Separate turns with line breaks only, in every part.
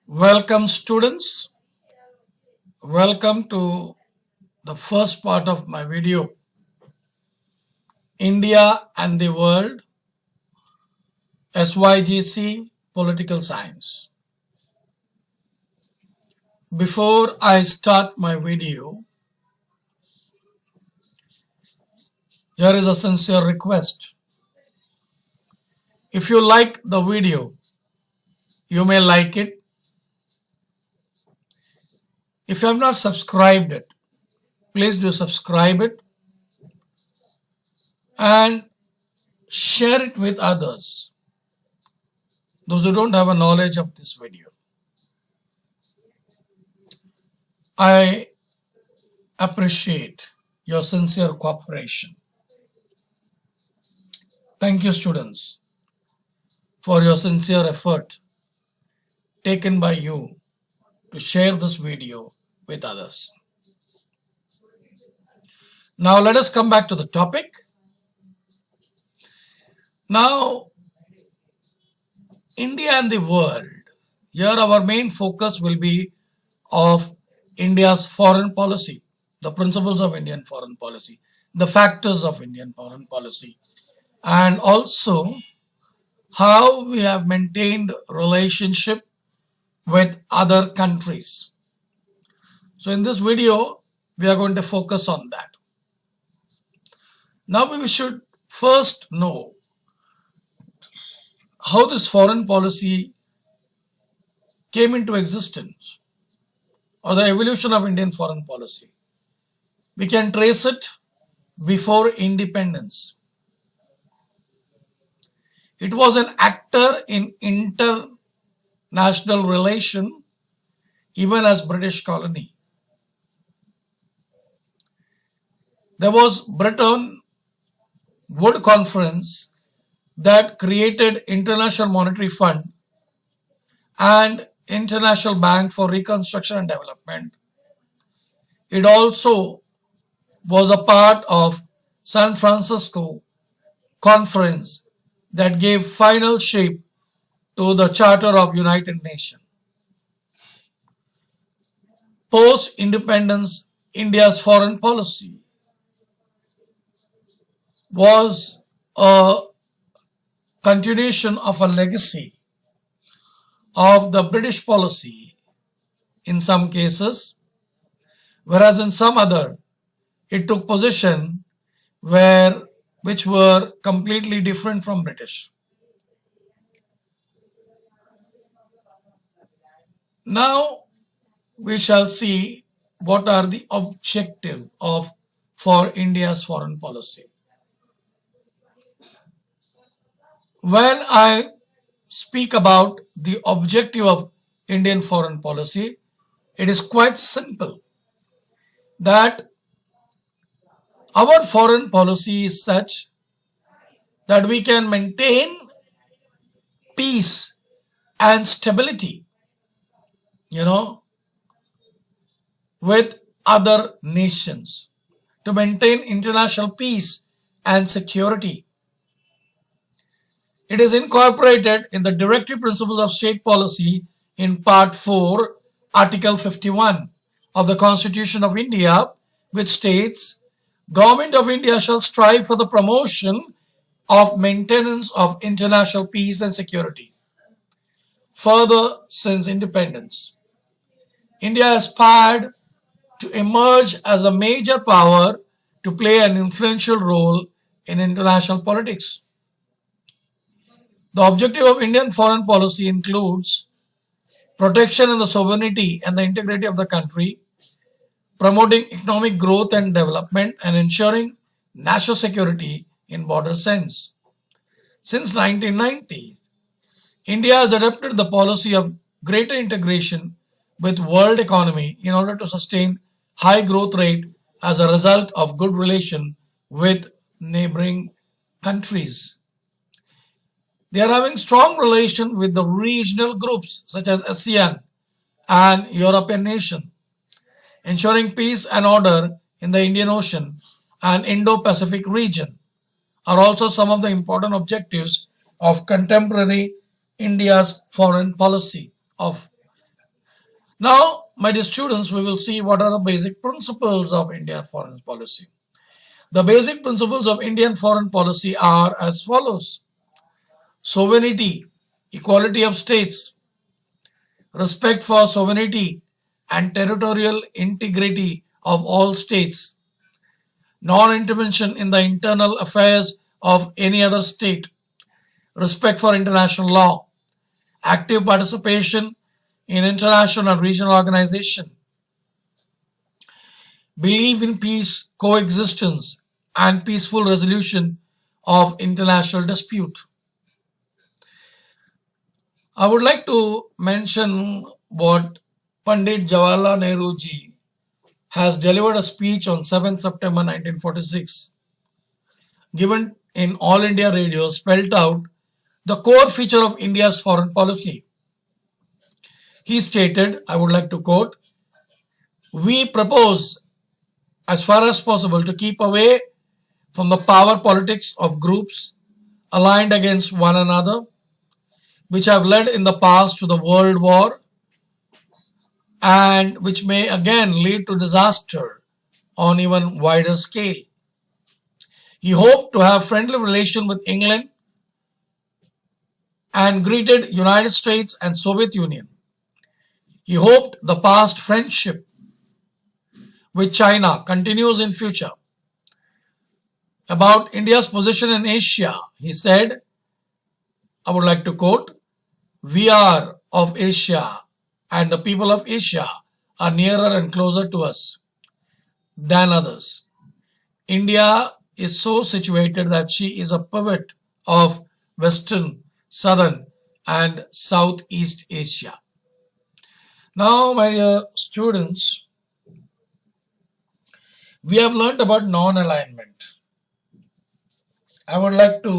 Welcome students, welcome to the first part of my video, India and the World, SYGC Political Science. Before I start my video, here is a sincere request. If you like the video, you may like it. If you have not subscribed it, please do subscribe it and share it with others, those who don't have a knowledge of this video. I appreciate your sincere cooperation. Thank you, students, for your sincere effort taken by you to share this video with others. Now let us come back to the topic. Now, India and the world. Here our main focus will be of India's foreign policy, the principles of Indian foreign policy, the factors of Indian foreign policy, and also how we have maintained relationship with other countries. So in this video, we are going to focus on that. Now we should first know how this foreign policy came into existence, or the evolution of Indian foreign policy. We can trace it before independence. It was an actor in international relation even as British colony. There was Bretton Woods Conference that created International Monetary Fund and International Bank for Reconstruction and Development. It also was a part of San Francisco Conference that gave final shape to the Charter of United Nations. Post-independence, India's foreign policy was a continuation of a legacy of the British policy in some cases, whereas in some other it took position which were completely different from British. Now we shall see what are the objectives for India's foreign policy. When I speak about the objective of Indian foreign policy, it is quite simple that our foreign policy is such that we can maintain peace and stability, with other nations, to maintain international peace and security. It is incorporated in the Directive Principles of State Policy in Part 4, Article 51 of the Constitution of India, which states, Government of India shall strive for the promotion of maintenance of international peace and security. Further, since independence, India aspired to emerge as a major power to play an influential role in international politics. The objective of Indian foreign policy includes protection of the sovereignty and the integrity of the country, promoting economic growth and development, and ensuring national security in broader sense. Since 1990s, India has adopted the policy of greater integration with world economy in order to sustain high growth rate as a result of good relation with neighboring countries. They are having strong relation with the regional groups such as ASEAN and European nation, ensuring peace and order in the Indian Ocean and Indo-Pacific region are also some of the important objectives of contemporary India's foreign policy. Now, my dear students, we will see what are the basic principles of India's foreign policy. The basic principles of Indian foreign policy are as follows: sovereignty, equality of states, respect for sovereignty and territorial integrity of all states, non-intervention in the internal affairs of any other state, respect for international law, active participation in international and regional organization, belief in peace, coexistence, and peaceful resolution of international dispute. I would like to mention what Pandit Jawaharlal Nehru ji has delivered a speech on 7th September 1946, given in All India Radio, spelled out the core feature of India's foreign policy. He stated, I would like to quote, "We propose as far as possible to keep away from the power politics of groups aligned against one another, which have led in the past to the World War and which may again lead to disaster on even wider scale. He hoped to have friendly relations with England and greeted United States and Soviet Union. He hoped the past friendship with China continues in future. About India's position in Asia, he said, I would like to quote, "We are of Asia and the people of Asia are nearer and closer to us than others. India is so situated that she is a pivot of Western, Southern and Southeast Asia." Now, my dear students, we have learnt about non-alignment. I would like to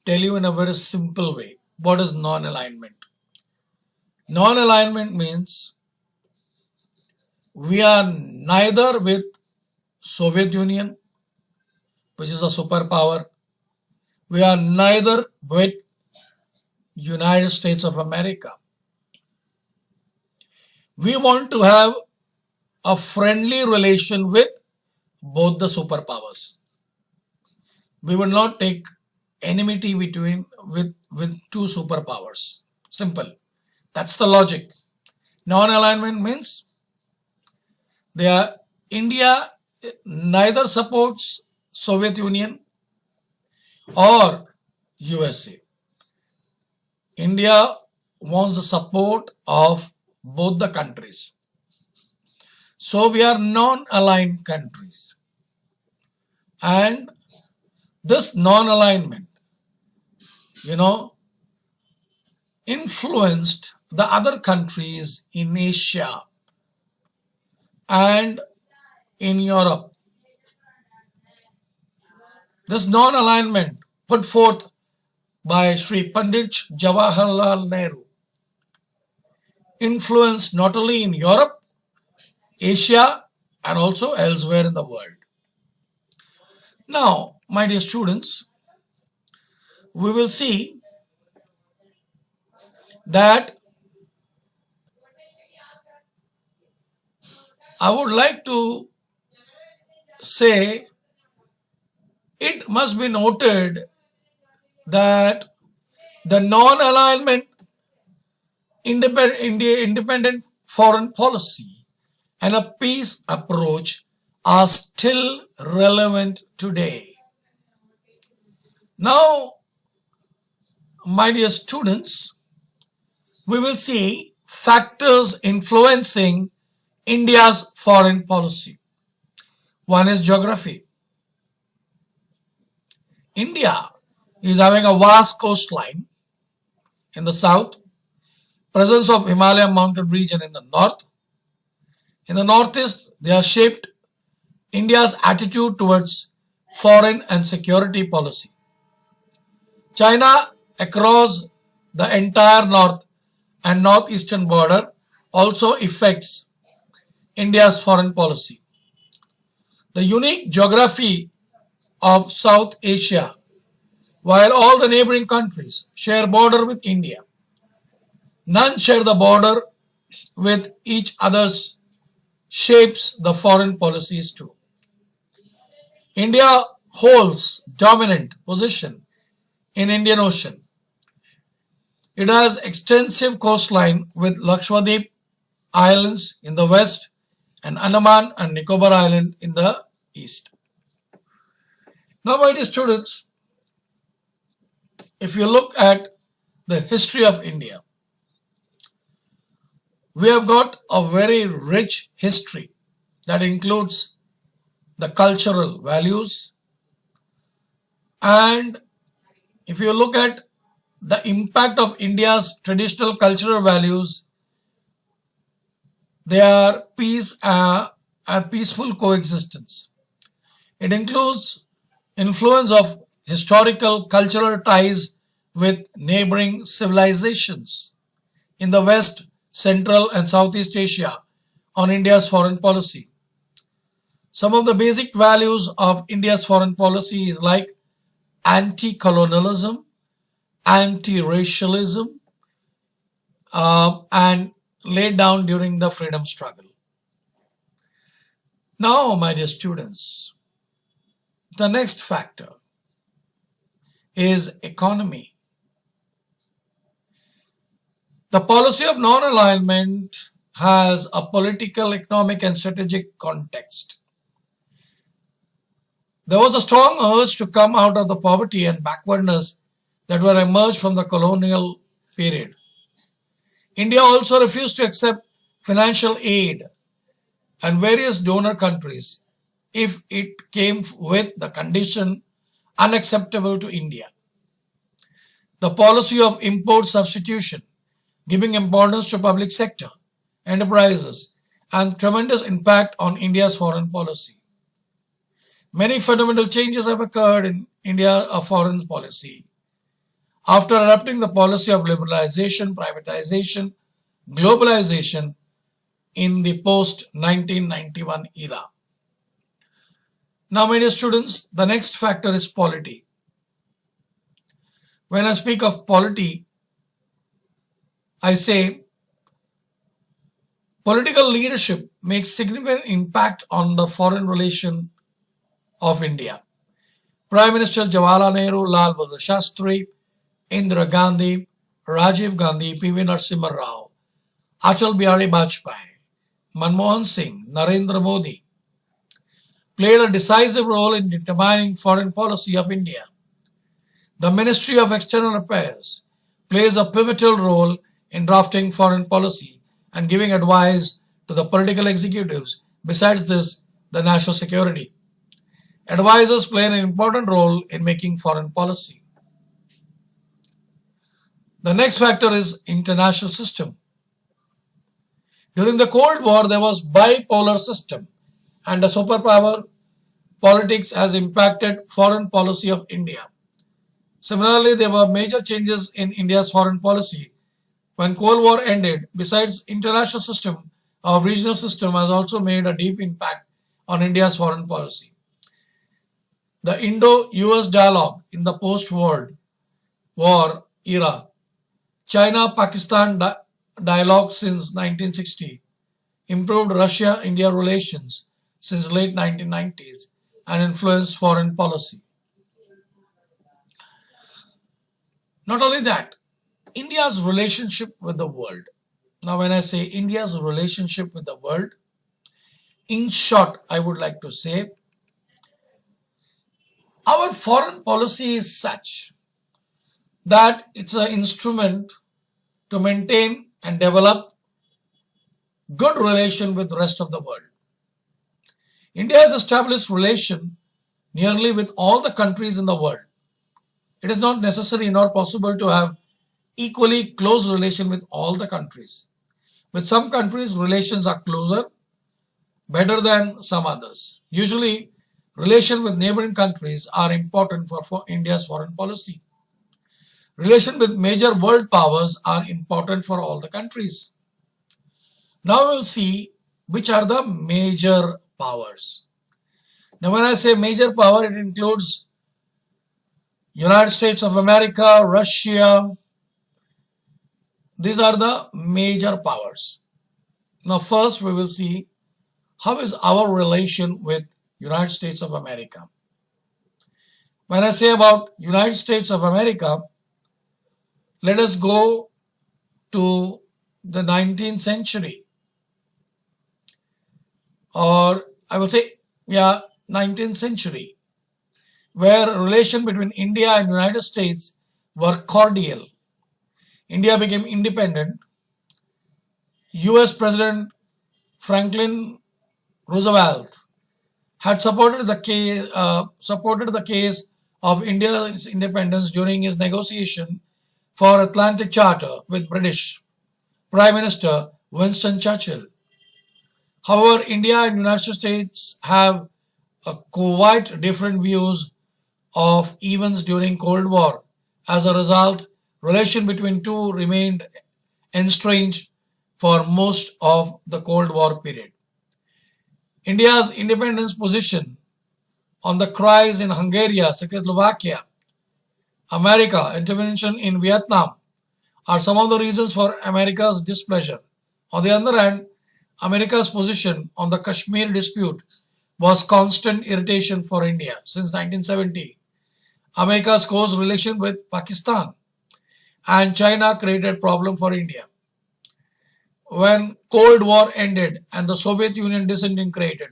tell you in a very simple way, what is non-alignment? Non-alignment means we are neither with Soviet Union, which is a superpower. We are neither with United States of America. We want to have a friendly relation with both the superpowers. We will not take enmity with two superpowers. Simple. That's the logic. Non-alignment means India neither supports Soviet Union or USA. India wants the support of both the countries. So we are non-aligned countries. And this non-alignment, influenced the other countries in Asia and in Europe. This non-alignment put forth by Sri Pandit Jawaharlal Nehru influenced not only in Europe, Asia and also elsewhere in the world. Now, my dear students, we will see that I would like to say it must be noted that the non-alignment independent foreign policy and a peace approach are still relevant today. Now, my dear students, we will see factors influencing India's foreign policy. One is geography. India is having a vast coastline in the south, presence of Himalayan mountain region in the north. In the northeast, they have shaped India's attitude towards foreign and security policy. China across the entire north and northeastern border also affects India's foreign policy. The unique geography of South Asia, while all the neighboring countries share border with India, none share the border with each other's shapes the foreign policies too. India holds dominant position in Indian Ocean. It has extensive coastline with Lakshadweep Islands in the west and Andaman and Nicobar Island in the east. Now, my dear students, if you look at the history of India, we have got a very rich history that includes the cultural values, and if you look at the impact of India's traditional cultural values, they are peace and peaceful coexistence. It includes influence of historical cultural ties with neighboring civilizations in the West, Central and Southeast Asia on India's foreign policy. Some of the basic values of India's foreign policy is like anti-colonialism, anti-racialism, and laid down during the freedom struggle. Now, my dear students, the next factor is economy. The policy of non-alignment has a political, economic, and strategic context. There was a strong urge to come out of the poverty and backwardness that were emerged from the colonial period. India also refused to accept financial aid and various donor countries if it came with the condition unacceptable to India. The policy of import substitution, giving importance to public sector, enterprises, and tremendous impact on India's foreign policy. Many fundamental changes have occurred in India's foreign policy after adopting the policy of liberalization, privatization, globalization in the post-1991 era. Now, my dear students, the next factor is polity. When I speak of polity, I say political leadership makes significant impact on the foreign relation of India. Prime Minister Jawaharlal Nehru, Lal Bahadur Shastri, Indira Gandhi, Rajiv Gandhi, P.V. Narasimha Rao, Atal Bihari Vajpayee, Manmohan Singh, Narendra Modi played a decisive role in determining foreign policy of India. The Ministry of External Affairs plays a pivotal role in drafting foreign policy and giving advice to the political executives. Besides this, the national security. Advisors play an important role in making foreign policy. The next factor is international system. During the Cold War, there was bipolar system, and the superpower politics has impacted foreign policy of India. Similarly, there were major changes in India's foreign policy when Cold War ended. Besides international system, our regional system has also made a deep impact on India's foreign policy. The Indo-US dialogue in the post-World War era, China-Pakistan dialogue since 1960, improved Russia-India relations since late 1990s, and influenced foreign policy. Not only that, India's relationship with the world. Now, when I say India's relationship with the world, in short, I would like to say, our foreign policy is such that it's an instrument to maintain and develop good relation with the rest of the world. India has established relation nearly with all the countries in the world. It is not necessary nor possible to have equally close relation with all the countries. With some countries, relations are closer, better than some others. Usually, relation with neighboring countries are important for India's foreign policy. Relations with major world powers are important for all the countries. Now we'll see which are the major powers. Now when I say major power, it includes United States of America, Russia. These are the major powers. Now first we will see how is our relation with United States of America. When I say about United States of America, let us go to the 19th century, or I will say, 19th century, where relation between India and United States were cordial. India became independent. US President Franklin Roosevelt had supported the case of India's independence during his negotiation for Atlantic Charter with British Prime Minister Winston Churchill. However, India and United States have quite different views of events during Cold War. As a result, relation between two remained estranged for most of the Cold War period. India's independence position on the crisis in Hungary, Czechoslovakia, America, intervention in Vietnam are some of the reasons for America's displeasure. On the other hand, America's position on the Kashmir dispute was constant irritation for India. Since 1970, America's close relation with Pakistan and China created problem for India. When Cold War ended and the Soviet Union disintegrated,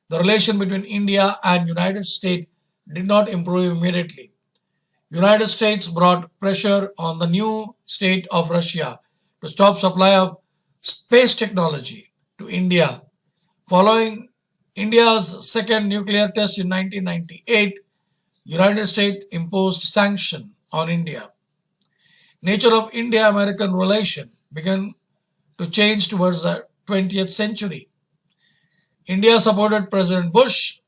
the relation between India and United States did not improve immediately. United States brought pressure on the new state of Russia to stop supply of space technology to India. Following India's second nuclear test in 1998, United States imposed sanctions on India. Nature of India-American relation began to change towards the 20th century. India supported President Bush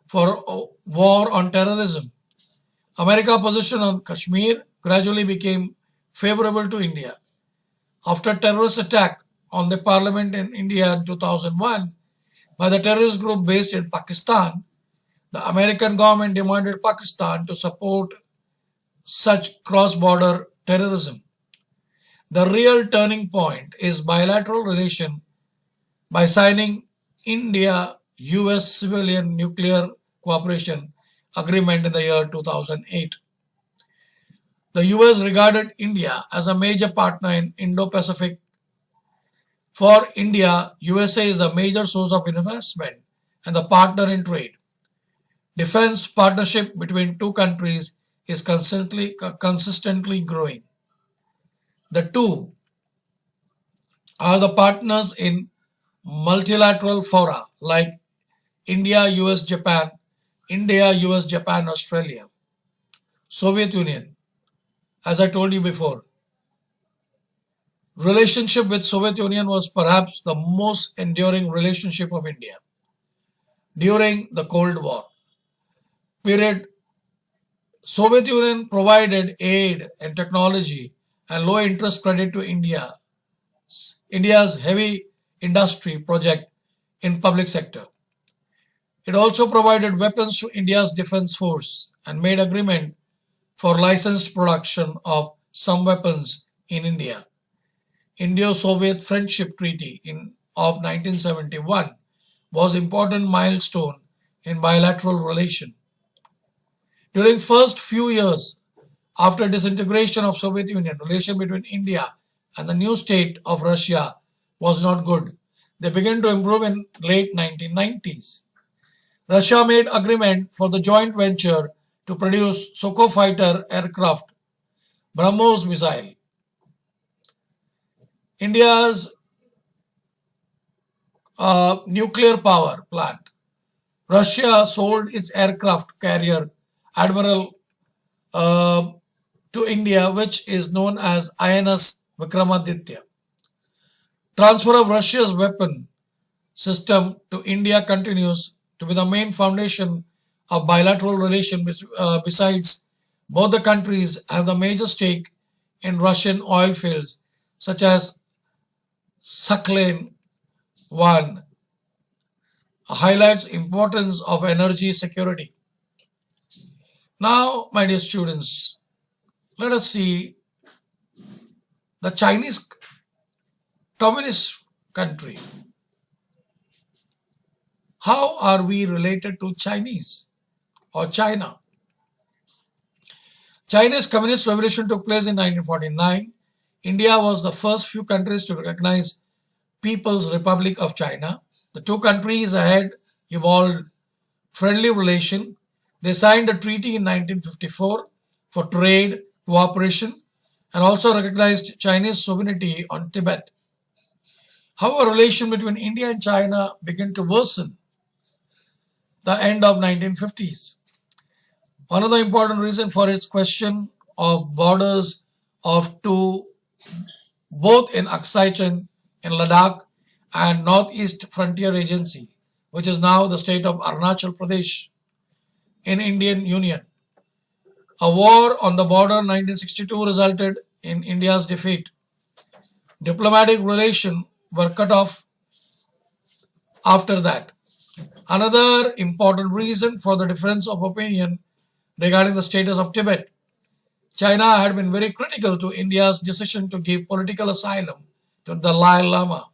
for war on terrorism. America's position on Kashmir gradually became favorable to India. After terrorist attack on the parliament in India in 2001 by the terrorist group based in Pakistan, the American government demanded Pakistan to support such cross-border terrorism. The real turning point is bilateral relation by signing India-US civilian nuclear cooperation agreement in the year 2008. The US regarded India as a major partner in Indo-Pacific. For India, USA is the major source of investment and the partner in trade. Defense partnership between two countries is consistently growing. The two are the partners in multilateral fora like India, US, Japan, Australia, Soviet Union. As I told you before, relationship with Soviet Union was perhaps the most enduring relationship of India. During the Cold War period, Soviet Union provided aid and technology and low interest credit to India's heavy industry project in public sector. It also provided weapons to India's defense force and made agreement for licensed production of some weapons in India. Indo-Soviet Friendship Treaty of 1971 was an important milestone in bilateral relation. During first few years after disintegration of Soviet Union, relation between India and the new state of Russia was not good. They began to improve in late 1990s. Russia made agreement for the joint venture to produce Sukhoi fighter aircraft, BrahMos missile. India's nuclear power plant. Russia sold its aircraft carrier Admiral to India, which is known as INS Vikramaditya. Transfer of Russia's weapon system to India continues to be the main foundation of bilateral relations besides Both the countries have the major stake in Russian oil fields such as Sakhalin 1 highlights importance of energy security. Now, my dear students, let us see the Chinese communist country. How are we related to Chinese or China? China's communist revolution took place in 1949. India was the first few countries to recognize People's Republic of China. The two countries had evolved friendly relation. They signed a treaty in 1954 for trade cooperation and also recognized Chinese sovereignty on Tibet. However, relation between India and China began to worsen the end of 1950s. One of the important reasons for its question of borders of two, both in Aksai Chin in Ladakh and Northeast Frontier Agency, which is now the state of Arunachal Pradesh in Indian Union. A war on the border in 1962 resulted in India's defeat. Diplomatic relations were cut off after that. Another important reason for the difference of opinion regarding the status of Tibet. China had been very critical to India's decision to give political asylum to the Dalai Lama.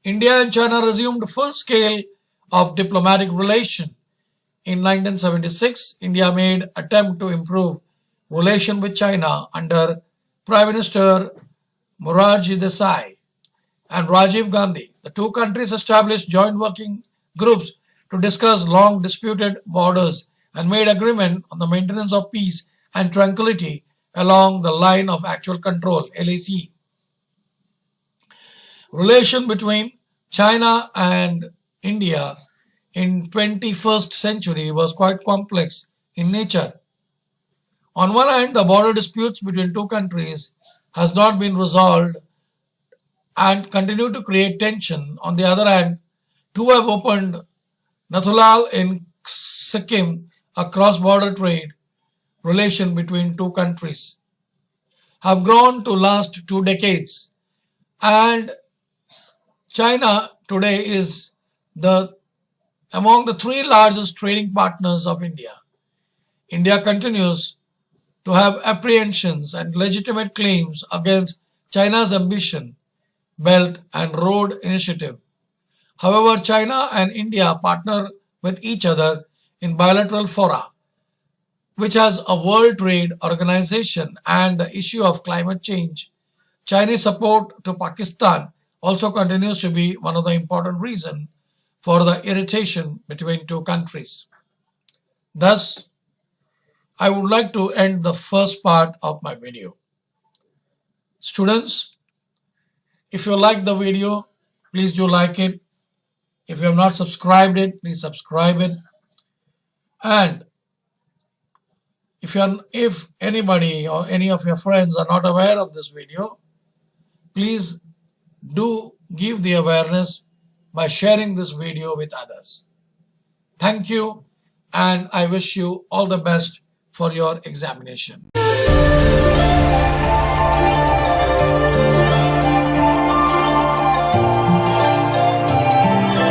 India and China resumed full scale of diplomatic relation. In 1976, India made attempt to improve relation with China under Prime Minister Morarji Desai and Rajiv Gandhi. The two countries established joint working groups to discuss long disputed borders and made agreement on the maintenance of peace and tranquility along the line of actual control, LAC. Relation between China and India in 21st century was quite complex in nature. On one hand, the border disputes between two countries has not been resolved and continue to create tension. On the other hand, two have opened Nathulal in Sikkim, a cross-border trade relation between two countries, have grown to last 2 decades, and China today is among the 3 largest trading partners of India. India continues to have apprehensions and legitimate claims against China's ambition, Belt and Road Initiative. However, China and India partner with each other in bilateral fora, which has a World Trade Organization, and the issue of climate change. Chinese support to Pakistan also continues to be one of the important reasons for the irritation between two countries. Thus, I would like to end the first part of my video. Students, if you like the video, please do like it. If you have not subscribed it, please subscribe it. And if anybody or any of your friends are not aware of this video, please do give the awareness by sharing this video with others. Thank you, and I wish you all the best for your examination.